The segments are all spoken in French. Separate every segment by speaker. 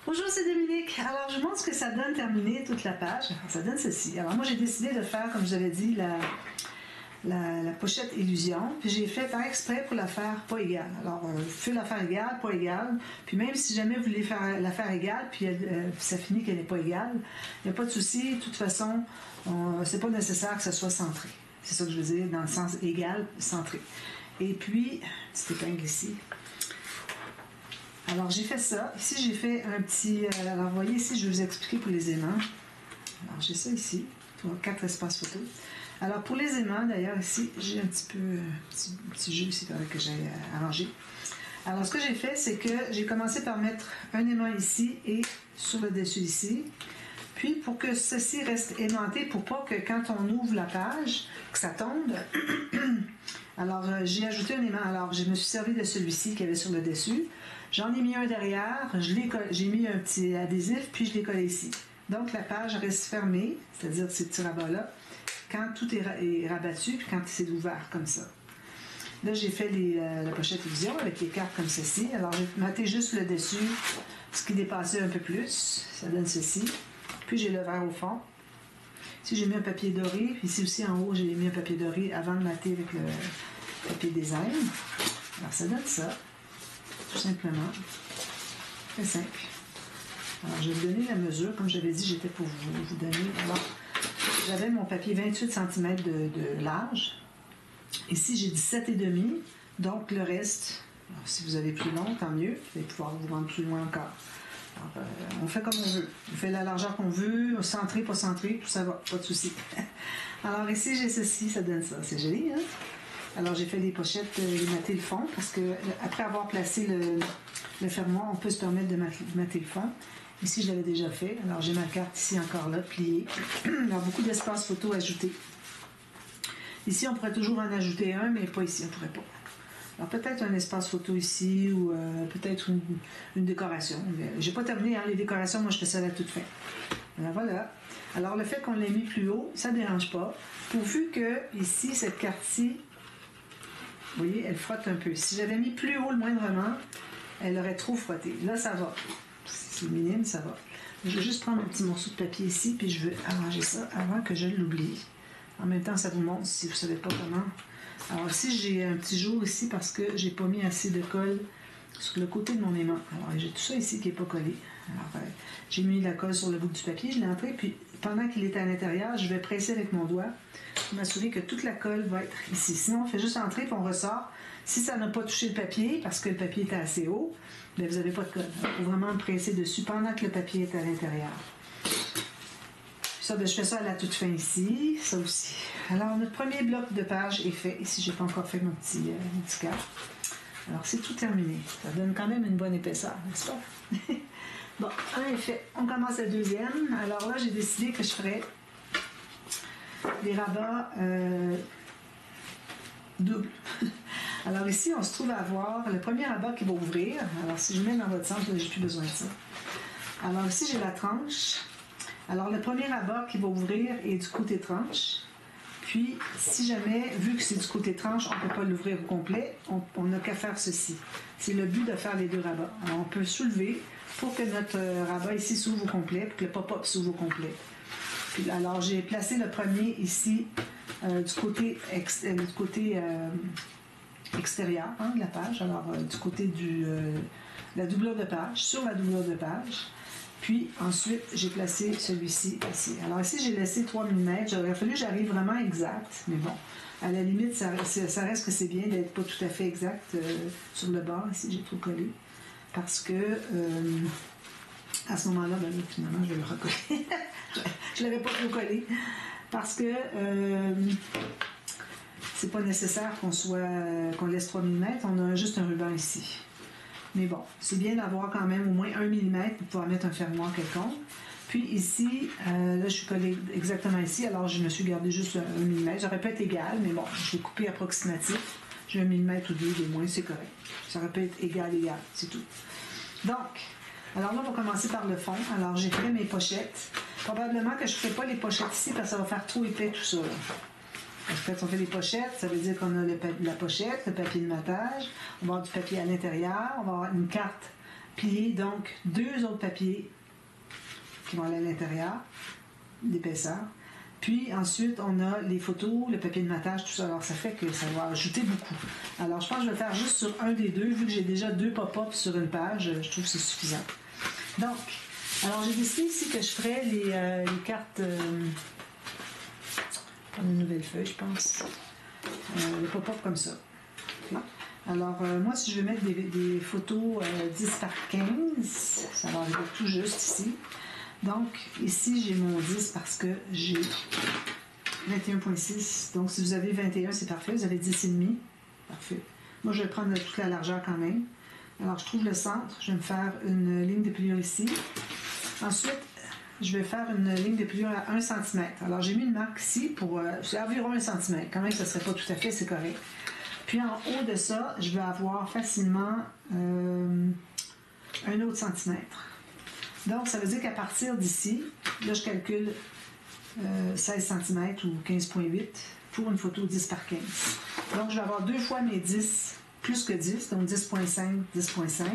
Speaker 1: Bonjour, c'est Dominique. Alors, je vous montre ce que ça donne terminé toute la page. Ça donne ceci. Alors, moi, j'ai décidé de faire, comme je vous avais dit, la pochette illusion. Puis, j'ai fait par exprès pour la faire pas égale. Alors, vous pouvez la faire égale, pas égale. Puis, même si jamais vous voulez la faire égale, puis ça finit qu'elle n'est pas égale, il n'y a pas de souci. De toute façon, c'est pas nécessaire que ça soit centré. C'est ça que je veux dire, dans le sens égal, centré. Et puis, petite épingle ici. Alors, j'ai fait ça. Ici, j'ai fait un petit... alors, vous voyez ici, je vais vous expliquer pour les aimants. Alors, j'ai ça ici. 4 espaces photos. Alors, pour les aimants, d'ailleurs, ici, j'ai un petit peu... petit jeu ici que j'ai arrangé. Alors, ce que j'ai fait, c'est que j'ai commencé par mettre un aimant ici et sur le dessus ici. Puis, pour que ceci reste aimanté, pour pas que quand on ouvre la page, que ça tombe... Alors, j'ai ajouté un aimant. Alors, je me suis servi de celui-ci qu'il y avait sur le dessus. J'en ai mis un derrière. J'ai mis un petit adhésif, puis je l'ai collé ici. Donc, la page reste fermée, c'est-à-dire ces petits rabats-là, quand tout est rabattu, puis quand c'est ouvert comme ça. Là, j'ai fait la pochette illusion avec les cartes comme ceci. Alors, j'ai maté juste le dessus, ce qui dépassait un peu plus. Ça donne ceci. Puis, j'ai le vert au fond. Ici, j'ai mis un papier doré. Ici aussi, en haut, j'ai mis un papier doré avant de mater avec le papier design. Alors, ça donne ça, tout simplement. Très simple. Alors, je vais vous donner la mesure. Comme j'avais dit, j'étais pour vous donner. Alors, j'avais mon papier 28 cm de large. Ici, j'ai 17,5. Donc, le reste, alors, si vous avez plus long, tant mieux. Vous allez pouvoir vous rendre plus loin encore. Alors, on fait comme on veut. On fait la largeur qu'on veut, centré, pas centré, tout ça va, pas de souci. Alors ici, j'ai ceci, ça donne ça. C'est joli, hein? Alors j'ai fait des pochettes, j'ai maté le fond, parce que après avoir placé le fermoir, on peut se permettre de mater le fond. Ici, je l'avais déjà fait. Alors j'ai ma carte ici encore là, pliée. Il y a beaucoup d'espace photo ajouté. Ici, on pourrait toujours en ajouter un, mais pas ici, on ne pourrait pas. Alors peut-être un espace photo ici ou peut-être une décoration. J'ai pas terminé, hein, les décorations, moi je fais ça à la toute fin. Alors voilà. Alors le fait qu'on l'ait mis plus haut, ça ne dérange pas. Pourvu que ici, cette carte-ci, vous voyez, elle frotte un peu. Si j'avais mis plus haut le moindrement, elle aurait trop frotté. Là, ça va. C'est minime, ça va. Je vais juste prendre un petit morceau de papier ici, puis je vais arranger ça avant que je l'oublie. En même temps, ça vous montre si vous ne savez pas comment. Alors ici, j'ai un petit jour ici parce que j'ai pas mis assez de colle sur le côté de mon aimant. Alors j'ai tout ça ici qui n'est pas collé. Alors j'ai mis la colle sur le bout du papier, je l'ai entré, puis pendant qu'il est à l'intérieur, je vais presser avec mon doigt pour m'assurer que toute la colle va être ici. Sinon, on fait juste entrer puis on ressort. Si ça n'a pas touché le papier, parce que le papier était assez haut, bien, vous n'avez pas de colle. Il faut vraiment presser dessus pendant que le papier est à l'intérieur. Ça, bien, je fais ça à la toute fin ici, ça aussi. Alors, notre premier bloc de page est fait. Ici, je n'ai pas encore fait mon petit cas. Alors, c'est tout terminé. Ça donne quand même une bonne épaisseur, n'est-ce pas? Bon, un est fait. On commence le deuxième. Alors là, j'ai décidé que je ferais des rabats doubles. Alors ici, on se trouve à avoir le premier rabat qui va ouvrir. Alors, si je mets dans votre sens, je n'ai plus besoin de ça. Alors ici, j'ai la tranche. Alors, le premier rabat qui va ouvrir est du côté tranche. Puis, si jamais, vu que c'est du côté tranche, on ne peut pas l'ouvrir au complet, on n'a qu'à faire ceci. C'est le but de faire les deux rabats. Alors, on peut soulever pour que notre rabat ici s'ouvre au complet, pour que le pop-up s'ouvre au complet. Puis, alors, j'ai placé le premier ici du côté extérieur de la page. Alors, du côté de la doublure de page, sur la doublure de page. Puis ensuite, j'ai placé celui-ci ici. Alors ici, j'ai laissé 3 mm. J'aurais fallu que j'arrive vraiment exact, mais bon, à la limite, ça reste que c'est bien d'être pas tout à fait exact sur le bord. Ici, j'ai trop collé. Parce que à ce moment-là, ben, finalement, je vais le recoller. Je ne l'avais pas trop collé. Parce que c'est pas nécessaire qu'on laisse 3 mm. On a juste un ruban ici. Mais bon, c'est bien d'avoir quand même au moins 1 mm pour pouvoir mettre un fermoir quelconque. Puis ici, là, je suis collée exactement ici. Alors, je me suis gardé juste 1 mm. J'aurais pu être égal, mais bon, je l'ai coupé approximatif. J'ai 1 mm ou 2 de moins, c'est correct. Ça aurait pu être égal, c'est tout. Donc, alors là, on va commencer par le fond. Alors, j'ai fait mes pochettes. Probablement que je ne ferai pas les pochettes ici parce que ça va faire trop épais tout ça. Là. Quand on fait des pochettes, ça veut dire qu'on a la pochette, le papier de matage, on va avoir du papier à l'intérieur, on va avoir une carte plier donc 2 autres papiers qui vont aller à l'intérieur d'épaisseur. Puis ensuite, on a les photos, le papier de matage, tout ça. Alors, ça fait que ça va ajouter beaucoup. Alors, je pense que je vais faire juste sur un des deux, vu que j'ai déjà 2 pop-ups sur une page. Je trouve que c'est suffisant. Donc, alors j'ai décidé ici que je ferais les cartes... une nouvelle feuille, je pense. Le pop-up comme ça. Okay. Alors, moi, si je vais mettre des photos 10 par 15, ça va arriver tout juste ici. Donc, ici, j'ai mon 10 parce que j'ai 21,6. Donc, si vous avez 21, c'est parfait. Vous avez 10,5. Parfait. Moi, je vais prendre toute la largeur quand même. Alors, je trouve le centre. Je vais me faire une ligne de pliure ici. Ensuite, je vais faire une ligne de pliure à 1 cm. Alors, j'ai mis une marque ici pour... c'est environ 1 cm. Quand même, ça ne serait pas tout à fait, c'est correct. Puis, en haut de ça, je vais avoir facilement un autre centimètre. Donc, ça veut dire qu'à partir d'ici, là, je calcule 16 cm ou 15,8 pour une photo 10 par 15. Donc, je vais avoir 2 fois mes 10, plus que 10, donc 10,5, 10,5.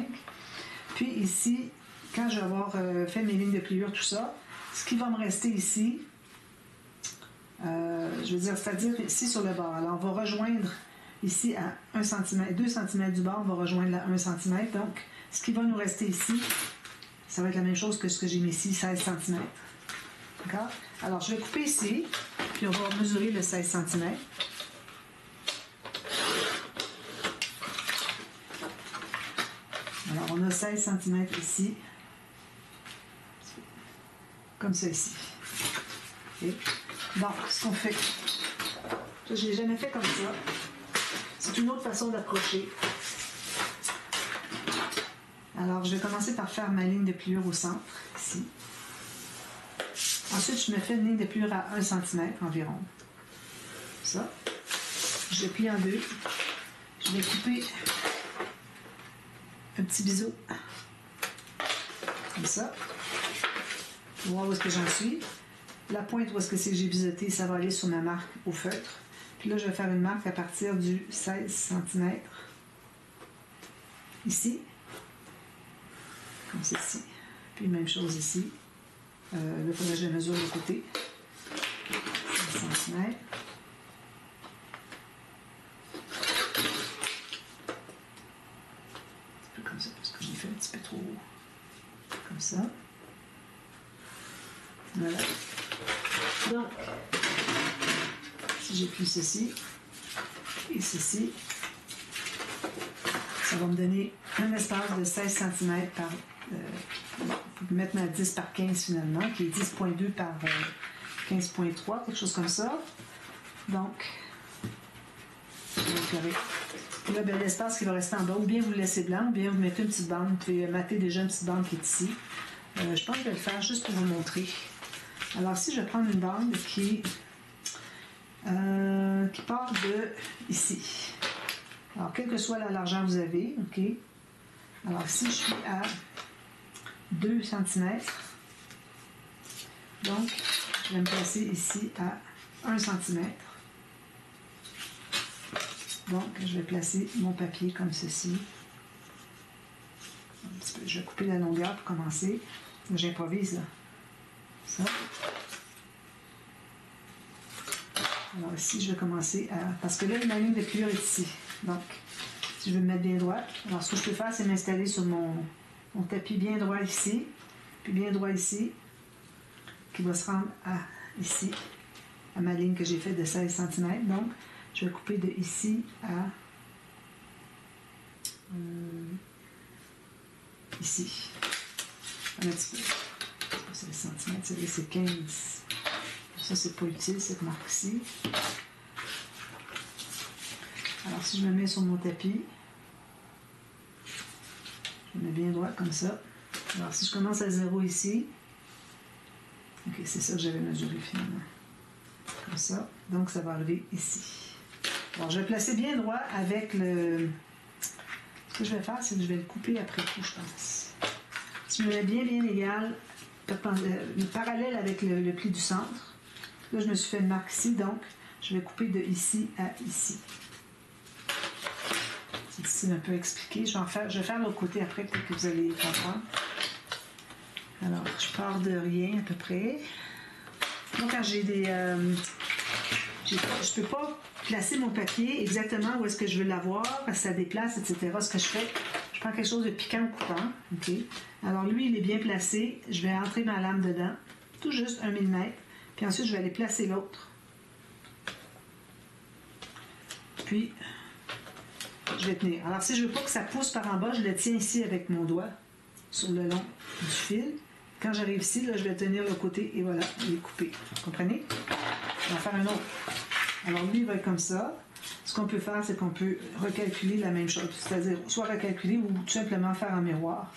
Speaker 1: Puis ici, quand je vais avoir fait mes lignes de pliure, tout ça, ce qui va me rester ici, je veux dire, c'est-à-dire ici sur le bord. Alors, on va rejoindre ici à 1 cm, 2 cm du bord, on va rejoindre la 1 cm. Donc, ce qui va nous rester ici, ça va être la même chose que ce que j'ai mis ici, 16 cm. D'accord? Alors, je vais couper ici, puis on va mesurer le 16 cm. Alors, on a 16 cm ici, comme ça ici. Okay. Donc, ce qu'on fait, je ne l'ai jamais fait comme ça. C'est une autre façon d'approcher. Alors, je vais commencer par faire ma ligne de pliure au centre, ici. Ensuite, je me fais une ligne de pliure à 1 cm environ. Ça. Je le plie en deux. Je vais couper un petit biseau. Comme ça. Pour voir où est-ce que j'en suis. La pointe où est-ce que c'est que j'ai biseauté, ça va aller sur ma marque au feutre. Puis là, je vais faire une marque à partir du 16 cm. Ici. Comme ceci. Puis même chose ici. Là, il faudrait que je mesure le côté. 16 cm. Un petit peu comme ça, parce que je l'ai fait un petit peu trop haut. Comme ça. Voilà. Donc, si j'ai pris ceci et ceci, ça va me donner un espace de 16 cm par... je vais mettre ma 10 par 15 finalement, qui est 10,2 par 15,3, quelque chose comme ça. Donc, là, ben, l'espace qui va rester en bas, ou bien vous le laissez blanc, ou bien vous mettez une petite bande. Vous pouvez mater déjà une petite bande qui est ici. Je pense que je vais le faire juste pour vous montrer. Alors, si je vais prendre une bande qui part de ici. Alors, quelle que soit la largeur que vous avez, OK? Alors, si je suis à 2 cm, donc, je vais me placer ici à 1 cm. Donc, je vais placer mon papier comme ceci. Un petit peu, je vais couper la longueur pour commencer. J'improvise, là. Ça. Alors ici, je vais commencer à... Parce que là, ma ligne de pliure est ici. Donc, si je veux me mettre bien droit, alors ce que je peux faire, c'est m'installer sur mon tapis bien droit ici, puis bien droit ici, qui va se rendre à ici, à ma ligne que j'ai faite de 16 cm. Donc, je vais couper de ici à ici. Un petit peu. C'est les centimètres, c'est 15. Ça, c'est pas utile, cette marque-ci. Alors, si je me mets sur mon tapis, je me mets bien droit comme ça. Alors, si je commence à 0 ici, ok, c'est ça que j'avais mesuré finalement. Comme ça. Donc, ça va arriver ici. Alors, je vais placer bien droit avec le... Ce que je vais faire, c'est que je vais le couper après coup, je pense. Si je me mets bien égal, parallèle avec le pli du centre, là, je me suis fait une marque ici, donc je vais couper de ici à ici. C'est difficile un peu à expliquer. Je vais faire l'autre côté après, peut-être que vous allez comprendre. Alors, je pars de rien à peu près. Moi, quand j'ai des... je ne peux pas placer mon papier exactement où est-ce que je veux l'avoir, parce que ça déplace, etc. Ce que je fais, je prends quelque chose de piquant ou coupant. Okay? Alors, lui, il est bien placé. Je vais entrer ma lame dedans, tout juste 1 mm. Puis ensuite, je vais aller placer l'autre. Puis, je vais tenir. Alors, si je ne veux pas que ça pousse par en bas, je le tiens ici avec mon doigt sur le long du fil. Quand j'arrive ici, là, je vais tenir le côté et voilà, il est coupé. Vous comprenez? On va faire un autre. Alors, lui, il va être comme ça. Ce qu'on peut faire, c'est qu'on peut recalculer la même chose. C'est-à-dire, soit recalculer ou tout simplement faire un miroir.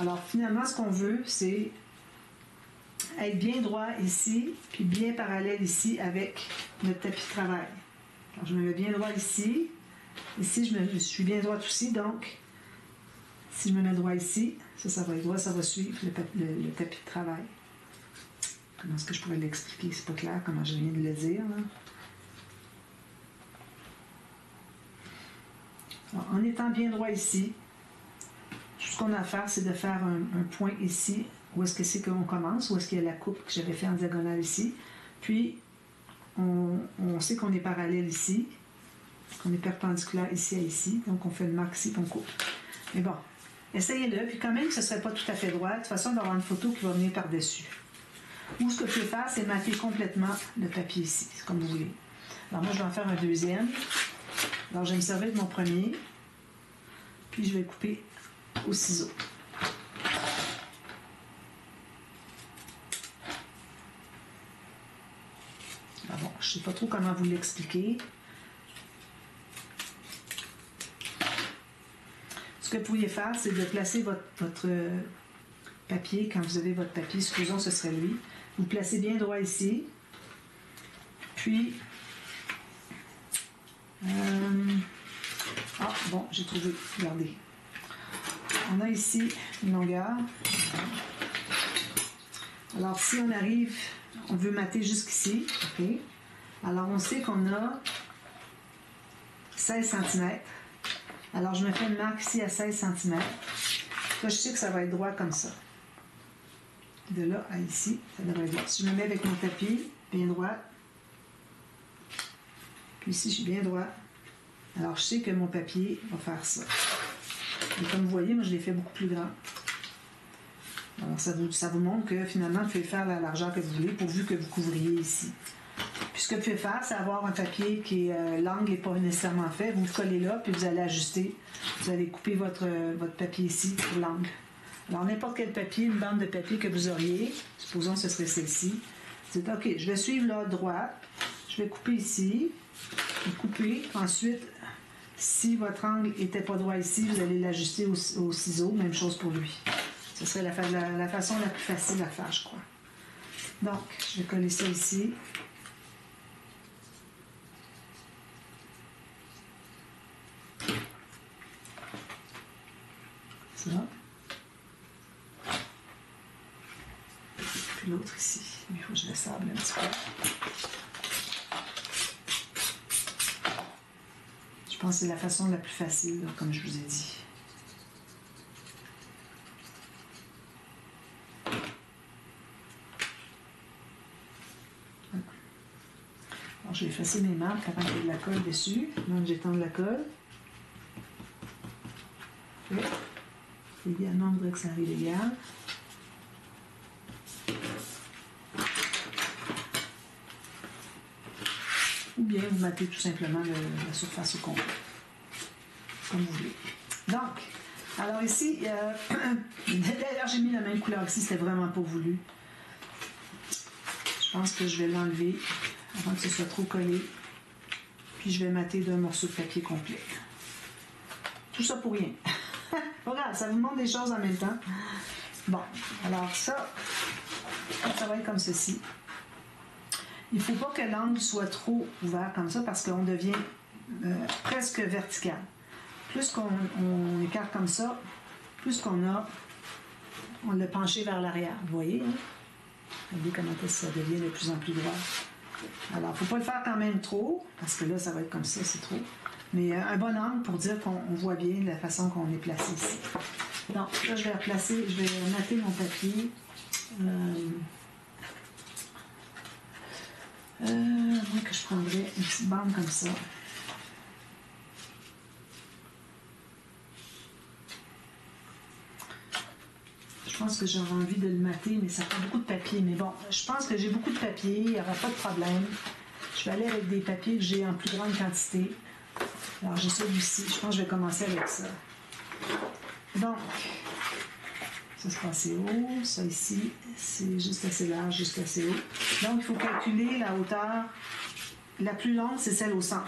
Speaker 1: Alors, finalement, ce qu'on veut, c'est être bien droit ici, puis bien parallèle ici avec notre tapis de travail. Alors, je me mets bien droit ici. Ici, je suis bien droite aussi, donc, si je me mets droit ici, ça va être droit, ça va suivre le tapis de travail. Comment est-ce que je pourrais l'expliquer? C'est pas clair comment je viens de le dire. Là. Alors, en étant bien droit ici, tout ce qu'on a à faire, c'est de faire un point ici, où est-ce que c'est qu'on commence, où est-ce qu'il y a la coupe que j'avais fait en diagonale ici. Puis, on sait qu'on est parallèle ici, qu'on est perpendiculaire ici à ici, donc on fait une marque ici, puis on coupe. Mais bon, essayez-le, puis quand même, ce ne serait pas tout à fait droit. De toute façon, on va avoir une photo qui va venir par-dessus. Ou ce que je peux faire, c'est mater complètement le papier ici, comme vous voulez. Alors moi, je vais en faire un deuxième. Alors, je vais me servir de mon premier, puis je vais couper au ciseau. Alors bon, je ne sais pas trop comment vous l'expliquer. Ce que vous pourriez faire, c'est de placer votre papier, quand vous avez votre papier, supposons que ce serait lui, vous placez bien droit ici, puis, ah bon, j'ai trouvé, regardez, on a ici une longueur, alors si on arrive, on veut mater jusqu'ici, ok, alors on sait qu'on a 16 cm. Alors, je me fais une marque ici à 16 cm. Là, je sais que ça va être droit comme ça. De là à ici, ça devrait être droit. Si je me mets avec mon tapis, bien droit. Puis ici, je suis bien droit. Alors, je sais que mon papier va faire ça. Et comme vous voyez, moi, je l'ai fait beaucoup plus grand. Alors, ça vous montre que finalement, vous pouvez faire la largeur que vous voulez, pourvu que vous couvriez ici. Puis ce que vous pouvez faire, c'est avoir un papier qui est l'angle n'est pas nécessairement fait. Vous le collez là, puis vous allez ajuster. Vous allez couper votre papier ici pour l'angle. Alors, n'importe quel papier, une bande de papier que vous auriez, supposons que ce serait celle-ci. Vous dites, OK, je vais suivre là droit. Je vais couper ici. Vous coupez. Ensuite, si votre angle n'était pas droit ici, vous allez l'ajuster au ciseau. Même chose pour lui. Ce serait la façon la plus facile à faire, je crois. Donc, je vais coller ça ici. Ça. Puis l'autre ici. Il faut que je le sable un petit peu. Je pense que c'est la façon la plus facile, là, comme je vous ai dit. Alors, je vais effacer mes marques avant qu'il y ait de la colle dessus. Donc, j'étends de la colle. Également, on voudrait que ça arrive égal. Ou bien vous matez tout simplement la surface au complet. Comme vous voulez. Donc, alors ici, d'ailleurs j'ai mis la même couleur ici, c'était vraiment pas voulu. Je pense que je vais l'enlever avant que ce soit trop collé. Puis je vais mater d'un morceau de papier complet. Tout ça pour rien. Pas grave, ça vous montre des choses en même temps. Bon, alors ça va être comme ceci. Il ne faut pas que l'angle soit trop ouvert comme ça parce qu'on devient presque vertical. Plus qu'on écarte comme ça, plus on l'a penché vers l'arrière. Vous voyez, hein? Regardez comment ça devient de plus en plus droit. Alors, il ne faut pas le faire quand même trop, parce que là, ça va être comme ça, c'est trop. Mais un bon angle pour dire qu'on voit bien la façon qu'on est placé ici. Donc là, je vais replacer, je vais mater mon papier. Moi que je prendrais une petite bande comme ça. Je pense que j'aurais envie de le mater, mais ça prend beaucoup de papier. Mais bon, je pense que j'ai beaucoup de papier, il n'y aura pas de problème. Je vais aller avec des papiers que j'ai en plus grande quantité. Alors j'ai celui-ci, je pense que je vais commencer avec ça. Donc, ça c'est pas assez haut, ça ici, c'est juste assez large, juste assez haut. Donc il faut calculer la hauteur. La plus longue, c'est celle au centre.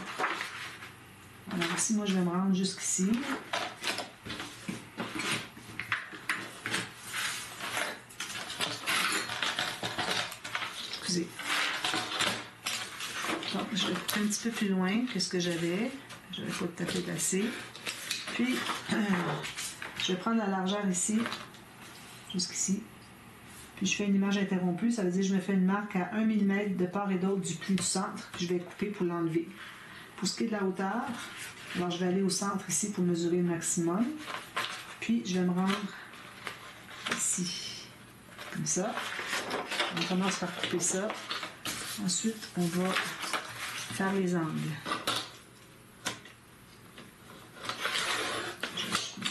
Speaker 1: Alors ici, moi je vais me rendre jusqu'ici. Excusez. Donc, je vais couper un petit peu plus loin que ce que j'avais. Je n'avais pas tout à fait assez. Puis, je vais prendre la largeur ici, jusqu'ici. Puis, je fais une image interrompue. Ça veut dire que je me fais une marque à 1 mm de part et d'autre du pli du centre. Puis, je vais couper pour l'enlever. Pour ce qui est de la hauteur, alors je vais aller au centre ici pour mesurer le maximum. Puis, je vais me rendre ici. Comme ça. On commence par couper ça. Ensuite, on va faire les angles.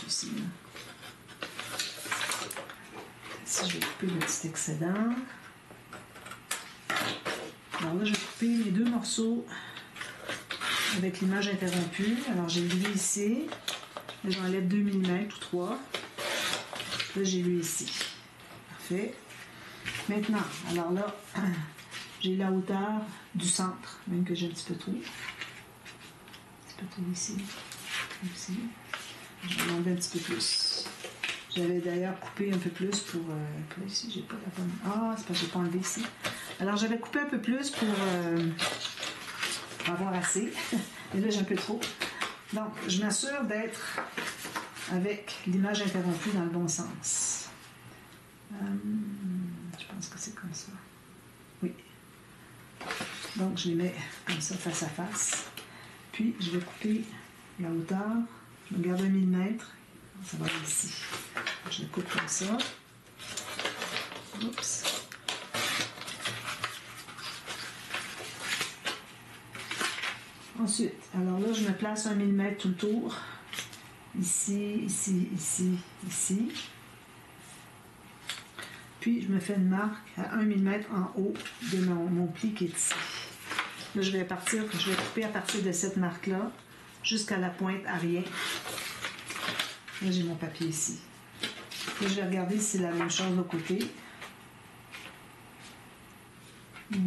Speaker 1: Ici, je vais couper le petit excédent. Alors là, je vais couper mes deux morceaux avec l'image interrompue. Alors, j'ai lui ici. Là, j'enlève 2 mm ou 3. Là, j'ai lui ici. Parfait. Maintenant, alors là, j'ai la hauteur du centre, même que j'ai un petit peu trop. Un petit peu trop ici. Ici. Je vais enlever un petit peu plus. J'avais d'ailleurs coupé un peu plus pour ici, j'ai pas la bonne. Ah, c'est parce que j'ai pas enlevé ici. Alors, j'avais coupé un peu plus pour avoir assez. Et là, j'ai un peu trop. Donc, je m'assure d'être avec l'image interrompue dans le bon sens. Je pense que c'est comme ça. Oui. Donc, je les mets comme ça, face à face. Puis, je vais couper la hauteur. Je me garde 1 mm. Ça va aller ici. Je le coupe comme ça. Oups. Ensuite, alors là, je me place 1 mm tout le tour. Ici, ici, ici, ici. Puis, je me fais une marque à 1 mm en haut de mon pli qui est ici. Là, je vais couper à partir de cette marque-là jusqu'à la pointe arrière. Là, j'ai mon papier ici. Là, je vais regarder si c'est la même chose de l'autre côté. Tout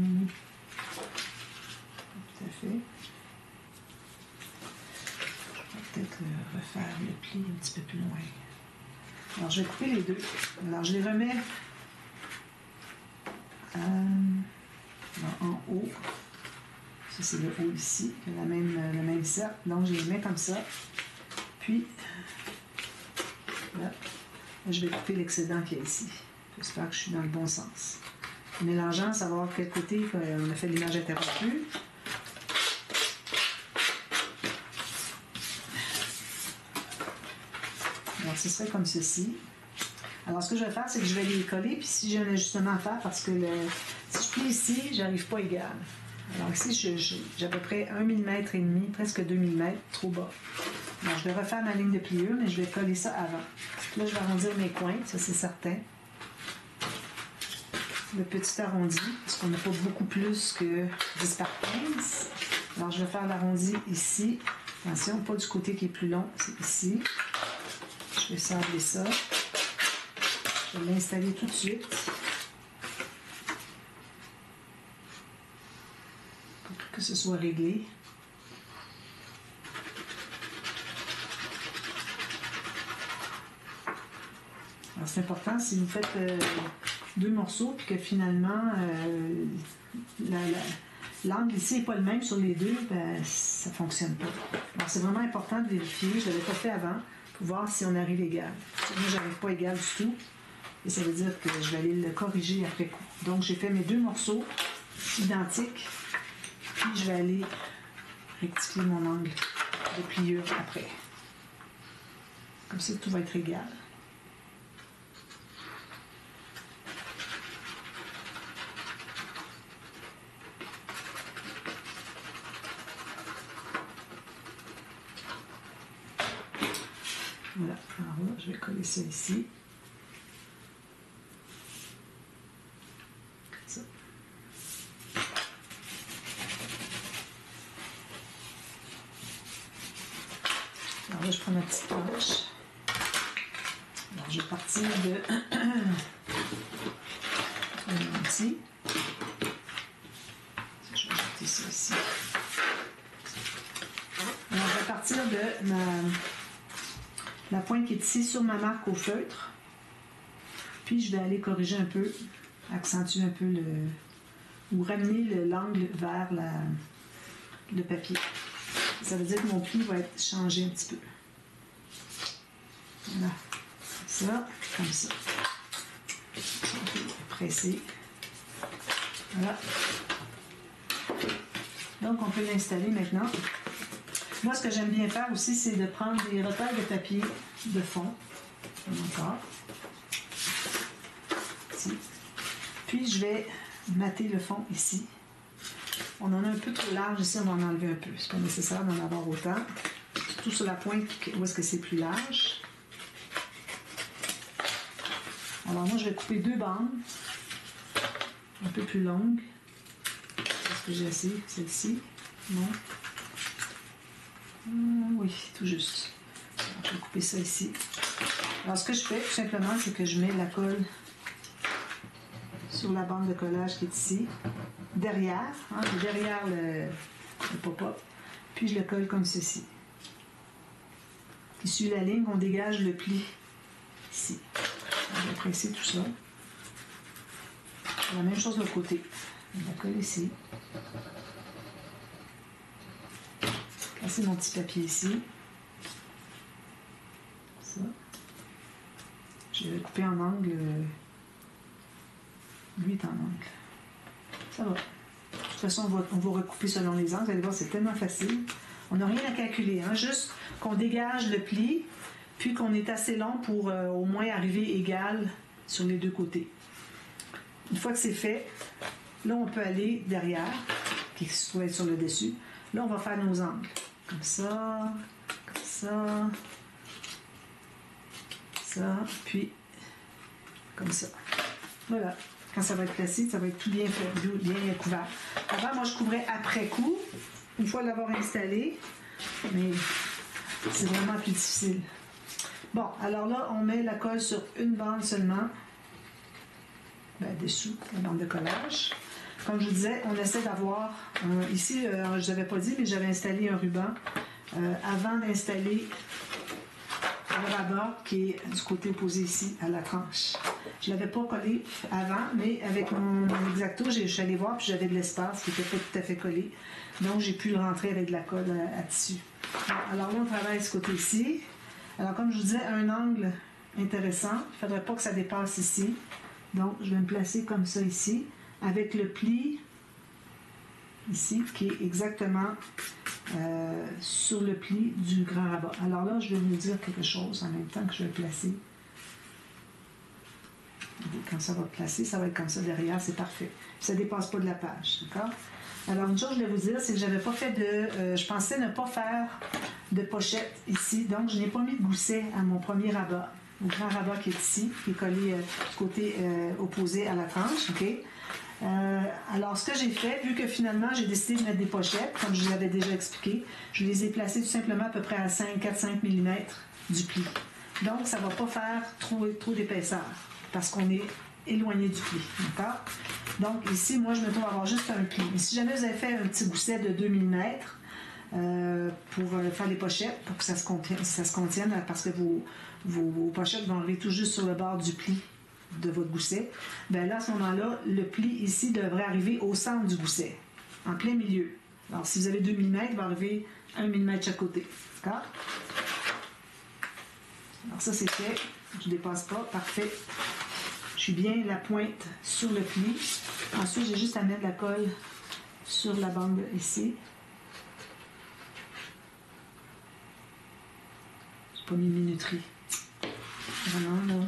Speaker 1: à fait. Je vais peut-être refaire le pli un petit peu plus loin. Alors, je vais couper les deux. Alors, je les remets en haut. Ça, c'est le haut ici, le même cercle. Donc, je les mets comme ça. Puis, là, je vais couper l'excédent qu'il y a ici. J'espère que je suis dans le bon sens. En mélangeant, savoir quel côté on a fait l'image interrompue. Alors, ce serait comme ceci. Alors, ce que je vais faire, c'est que je vais les coller, puis si j'ai un ajustement à faire, parce que si je plie ici, j'arrive pas égal. Alors ici, j'ai à peu près 1 mm et demi, presque 2 mm, trop bas. Alors, je vais refaire ma ligne de pliure, mais je vais coller ça avant. Là, je vais arrondir mes coins, ça c'est certain. Le petit arrondi, parce qu'on n'a pas beaucoup plus que 10 par 15. Alors, je vais faire l'arrondi ici. Attention, pas du côté qui est plus long, c'est ici. Je vais sabler ça. Je vais l'installer tout de suite. Pour que ce soit réglé. Alors, c'est important, si vous faites deux morceaux, puis que finalement, l'angle ici n'est pas le même sur les deux, ben, ça ne fonctionne pas. Alors, c'est vraiment important de vérifier. Je ne l'avais pas fait avant, pour voir si on arrive égal. Moi, je n'arrive pas égal du tout. Et ça veut dire que je vais aller le corriger après coup. Donc, j'ai fait mes deux morceaux identiques. Puis, je vais aller rectifier mon angle de pliure après. Comme ça, tout va être égal. Voilà, alors là, je vais coller ça ici. Comme ça. Alors là, je prends ma petite planche. Alors, je vais partir de ici. Je vais ajouter ça ici. Alors, je vais partir de la pointe qui est ici sur ma marque au feutre. Puis, je vais aller corriger un peu, accentuer un peu ou ramener l'angle vers le papier. Ça veut dire que mon pli va être changé un petit peu. Voilà. Comme ça. Presser. Voilà. Donc, on peut l'installer maintenant. Moi, ce que j'aime bien faire aussi, c'est de prendre des repères de papier de fond. Encore. Ici. Puis, je vais mater le fond ici. On en a un peu trop large ici, on va en enlever un peu. C'est pas nécessaire d'en avoir autant. Surtout sur la pointe où est-ce que c'est plus large. Alors moi, je vais couper 2 bandes. Un peu plus longues. Est-ce que j'ai assez? Celle-ci? Non. Oui, tout juste. Alors, je vais couper ça ici. Alors, ce que je fais, tout simplement, c'est que je mets la colle sur la bande de collage qui est ici. Derrière, derrière le pop-up. Puis, je le colle comme ceci. Puis, sur la ligne, on dégage le pli ici. On va presser tout ça. La même chose de l'autre côté. On va coller ici. Passer mon petit papier ici. Ça. Je vais couper en angle. Lui est en angle. Ça va. De toute façon, on va recouper selon les angles. Vous allez voir, c'est tellement facile. On n'a rien à calculer. Juste qu'on dégage le pli, puis qu'on est assez long pour au moins arriver égal sur les deux côtés. Une fois que c'est fait, là, on peut aller derrière, qui se trouve être sur le dessus. Là, on va faire nos angles. Comme ça, ça, puis comme ça. Voilà. Quand ça va être placé, ça va être tout bien fait, bien couvert. Avant, moi, je couvrais après coup, une fois l'avoir installé, mais c'est vraiment plus difficile. Bon, alors là, on met la colle sur une bande seulement, dessous la bande de collage. Comme je vous disais, on essaie d'avoir, ici, je ne l'avais pas dit, mais j'avais installé un ruban avant d'installer le rabat qui est du côté opposé ici, à la tranche. Je ne l'avais pas collé avant, mais avec mon X-Acto, je suis allée voir, puis j'avais de l'espace qui n'était pas tout à fait collé. Donc, j'ai pu le rentrer avec de la colle à tissu. Bon, alors là, on travaille ce côté-ci. Alors, comme je vous disais, un angle intéressant. Il ne faudrait pas que ça dépasse ici. Donc, je vais me placer comme ça ici, avec le pli ici, qui est exactement sur le pli du grand rabat. Alors là, je vais vous dire quelque chose en même temps que je vais placer. Quand ça va placer, ça va être comme ça derrière, c'est parfait. Ça ne dépasse pas de la page, d'accord? Alors, une chose que je voulais vous dire, c'est que j'avais pas fait de... je pensais ne pas faire de pochette ici, donc je n'ai pas mis de gousset à mon premier rabat, au grand rabat qui est ici, qui est collé du côté opposé à la tranche, ok? Alors, ce que j'ai fait, vu que finalement, j'ai décidé de mettre des pochettes, comme je vous l'avais déjà expliqué, je les ai placées tout simplement à peu près à 4-5 mm du pli. Donc, ça ne va pas faire trop d'épaisseur, parce qu'on est éloigné du pli, d'accord? Donc, ici, moi, je me trouve à avoir juste un pli. Mais si jamais vous avez fait un petit gousset de 2 mm pour faire les pochettes, pour que ça se contienne, parce que vos pochettes vont arriver tout juste sur le bord du pli de votre gousset, bien là, à ce moment-là, le pli ici devrait arriver au centre du gousset, en plein milieu. Alors, si vous avez 2 mm, il va arriver 1 mm de chaque côté. D'accord? Alors, ça, c'est fait. Je ne dépasse pas. Parfait. Je suis bien la pointe sur le pli. Ensuite, j'ai juste à mettre la colle sur la bande ici. pas mis minuterie. Vraiment, là.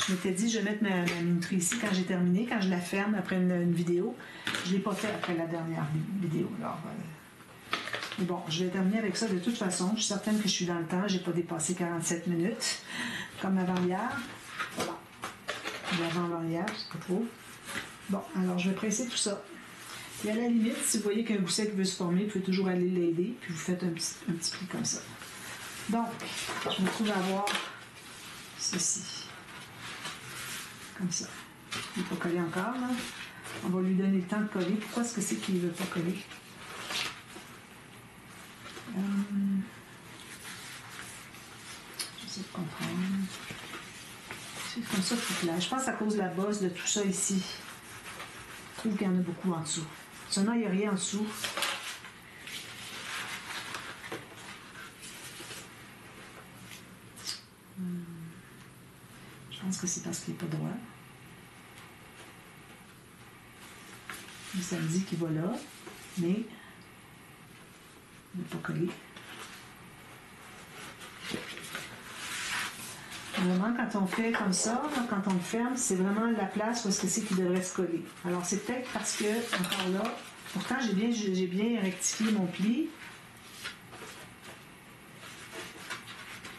Speaker 1: Je m'étais dit, je vais mettre ma minuterie ici quand j'ai terminé, quand je la ferme après une vidéo. Je ne l'ai pas fait après la dernière vidéo. Alors, mais bon, je vais terminer avec ça de toute façon. Je suis certaine que je suis dans le temps. Je n'ai pas dépassé 47 minutes, comme avant-hier. Voilà. Ou avant-hier, je ne sais pas trop. Bon, alors je vais presser tout ça. Et à la limite, si vous voyez qu'un gousset qui veut se former, vous pouvez toujours aller l'aider, puis vous faites un petit pli comme ça. Donc, je me trouve à avoir ceci. Comme ça. Il n'est pas collé encore, là. On va lui donner le temps de coller. Pourquoi est-ce que c'est qu'il ne veut pas coller? J'essaie de comprendre. C'est comme ça qu'il là. Je pense à cause de la bosse de tout ça ici. Je trouve qu'il y en a beaucoup en dessous. Seulement, il n'y a rien en dessous. Je pense que c'est parce qu'il n'est pas droit. Ça me dit qu'il va là, mais il n'est pas collé. Vraiment, quand on fait comme ça, quand on le ferme, c'est vraiment la place où est-ce que c'est qu'il devrait se coller. Alors, c'est peut-être parce que, encore là, pourtant, j'ai bien rectifié mon pli.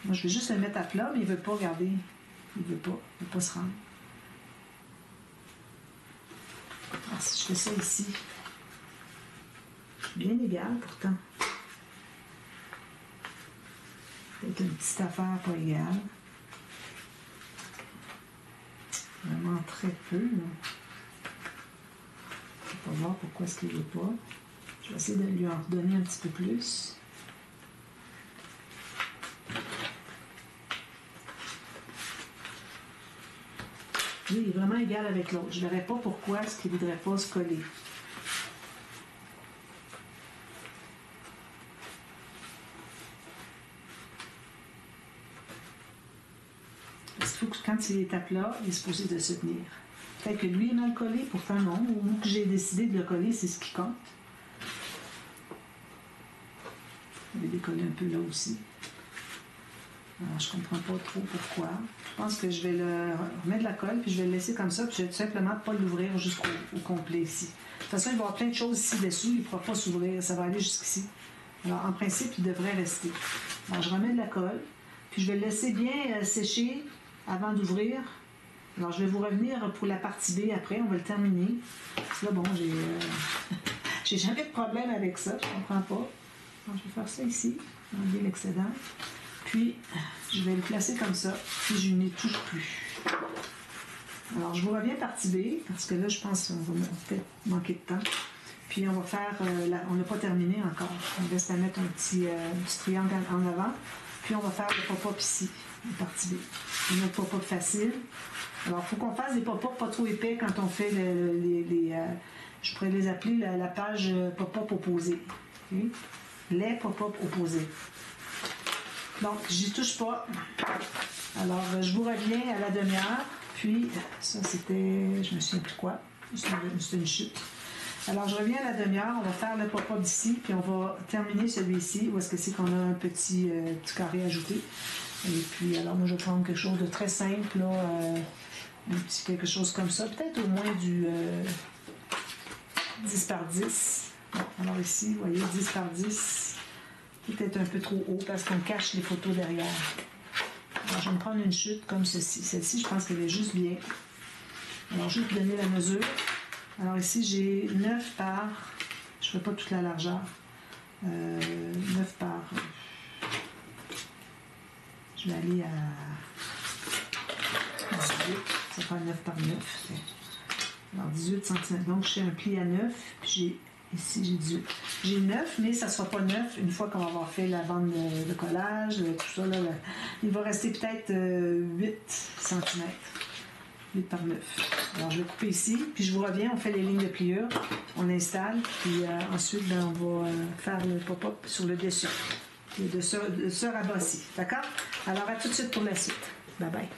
Speaker 1: Moi, je vais juste le mettre à plat, mais il ne veut pas, regarder. Il ne veut pas se rendre. Alors, si je fais ça ici, c'est bien égal pourtant. Peut-être une petite affaire pas égale. Vraiment très peu. Là. Je ne vais pas voir pourquoi est-ce qu'il ne veut pas. Je vais essayer de lui en redonner un petit peu plus. Lui, il est vraiment égal avec l'autre. Je ne verrais pas pourquoi est-ce qu'il ne voudrait pas se coller. Parce qu'il faut que quand il est à plat, il est supposé de se tenir. Peut-être que lui est mal collé, pourtant non. Ou que j'ai décidé de le coller, c'est ce qui compte. Je vais décoller un peu là aussi. Alors, je ne comprends pas trop pourquoi. Je pense que je vais le remettre de la colle, puis je vais le laisser comme ça, puis je vais tout simplement pas l'ouvrir jusqu'au complet ici. De toute façon, il va y avoir plein de choses ici dessous, il ne pourra pas s'ouvrir, ça va aller jusqu'ici. Alors, en principe, il devrait rester. Alors, je remets de la colle, puis je vais le laisser bien sécher avant d'ouvrir. Alors, je vais vous revenir pour la partie B après, on va le terminer. Là, bon, j'ai jamais de problème avec ça, je ne comprends pas. Alors, je vais faire ça ici, enlever l'excédent. Puis, je vais le placer comme ça, puis je n'y touche plus. Alors, je vous reviens partie B, parce que là, je pense qu'on va peut-être manquer de temps. Puis, on va faire, on n'a pas terminé encore. On reste à mettre un petit triangle en avant. Puis, on va faire le pop-up ici, la partie B. Une autre pop-up facile. Alors, il faut qu'on fasse des pop-up pas trop épais quand on fait je pourrais les appeler la page pop-up opposée. Okay? Les pop-up opposés. Donc, j'y touche pas. Alors, je vous reviens à la demi-heure. Puis, ça, c'était, je me souviens plus quoi. C'était une chute. Alors, je reviens à la demi-heure. On va faire le pop-up d'ici. Puis, on va terminer celui-ci. Où est-ce que c'est qu'on a un petit carré ajouté. Et puis, alors, moi, je vais prendre quelque chose de très simple. Là, un petit quelque chose comme ça. Peut-être au moins du 10 par 10. Bon, alors ici, vous voyez, 10 par 10. Peut-être un peu trop haut parce qu'on cache les photos derrière. Alors, je vais me prendre une chute comme ceci. Celle-ci, je pense qu'elle est juste bien. Alors, je vais vous donner la mesure. Alors ici, j'ai 9 par... Je ne fais pas toute la largeur. 9 par... Je vais aller à 18. Ça fait 9 par 9. Alors, 18 cm. Donc, j'ai un pli à 9. Puis j'ai... Ici, j'ai 18. J'ai 9, mais ça ne sera pas 9 une fois qu'on va avoir fait la bande de collage, tout ça. Là, il va rester peut-être 8 cm. 8 par 9. Alors, je vais couper ici, puis je vous reviens, on fait les lignes de pliure, on installe, puis ensuite, on va faire le pop-up sur le dessus. Le dessus rabassis. D'accord? Alors, à tout de suite pour la suite. Bye bye.